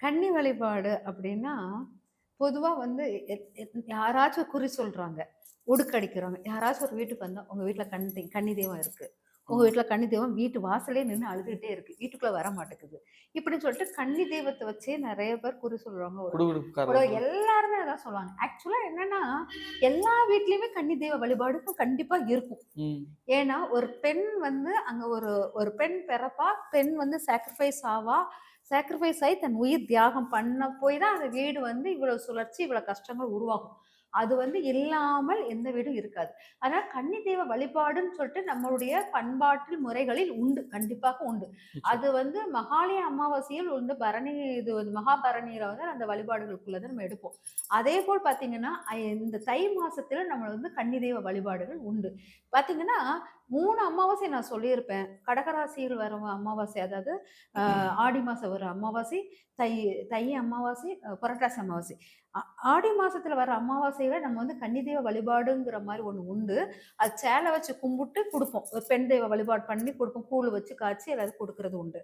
கன்னி வழிபாடு அப்படின்னா, பொதுவா வந்து யாராச்சும் குறி சொல்றாங்க. உடுக்கடிக்கிறவங்க. யாராச்சும் ஒரு வீட்டுக்கு வந்தா, "உங்க வீட்ல கன்னி தெய்வம் இருக்கு. உங்க ம். வீட்ல கன்னி தெய்வம் வீட்டு வாசலே நின்னு அழுதுகிட்டே இருக்கு. வீட்டுக்குள்ள வர மாட்டேங்குது." இப்படின்னு சொல்லிட்டு கன்னி தெய்வத்த வச்சே நெறைய பேர் குறி சொல்லுவாங்க. ஒரு ஒரு குடுகுடுப்புக்காரர்கள். எல்லாருமே அதான் சொல்லுவாங்க. ஆக்சுவலா என்னன்னா, எல்லா வீட்லயுமே கன்னி தெய்வ வழிபாடு கண்டிப்பா இருக்கும். ம். ஏன்னா, ஒரு பெண் வந்து அங்க ஒரு ஒரு பெண் பிறப்பா. பெண் வந்து சாக்ரிஃபைஸ் ஆவா. சாக்ரிஃபைஸ் ஆயி தன் உயிர் தியாகம் பண்ண போய் தான் அந்த வீடு வந்து இவ்வளவு சுழற்சி, இவ்வளவு கஷ்டங்கள் உருவாகும். அது வந்து இல்லாமல் எந்த வீடும் இருக்காது. அதனால கன்னி தெய்வ வழிபாடுன்னு சொல்லிட்டு நம்மளுடைய பண்பாட்டில் முறைகளில் உண்டு. கண்டிப்பாக உண்டு. நிச்சயம். அது வந்து மகாலய அமாவாசையில் வந்து பரணி இது வந்து மகாபரணியில வந்து அந்த வழிபாடுகளுக்குள்ள தான் நம்ம எடுப்போம். அதேபோல் பார்த்தீங்கன்னா, இந்த தை மாசத்துல நம்ம வந்து கன்னி தெய்வ வழிபாடுகள் உண்டு. பார்த்தீங்கன்னா, 3 அமாவாசை நான் சொல்லியிருப்பேன். கடகராசியில் வரும் அமாவாசை, அதாவது ஆடி மாசம் வர அமாவாசை, தை தை அமாவாசை, புரட்டாசி அமாவாசை. அ ஆடி மாசத்துல வர அமாவாசையில நம்ம வந்து கன்னி தெய்வ வழிபாடுங்கிற மாரி ஒண்ணு உண்டு. அது சேலை வச்சு கும்பிட்டு குடுப்போம். ஒரு பெண் தெய்வ வழிபாடு பண்ணி குடுப்போம். கூழ் வச்சு காய்ச்சி எல்லாருக்கும் குடுக்குறது உண்டு.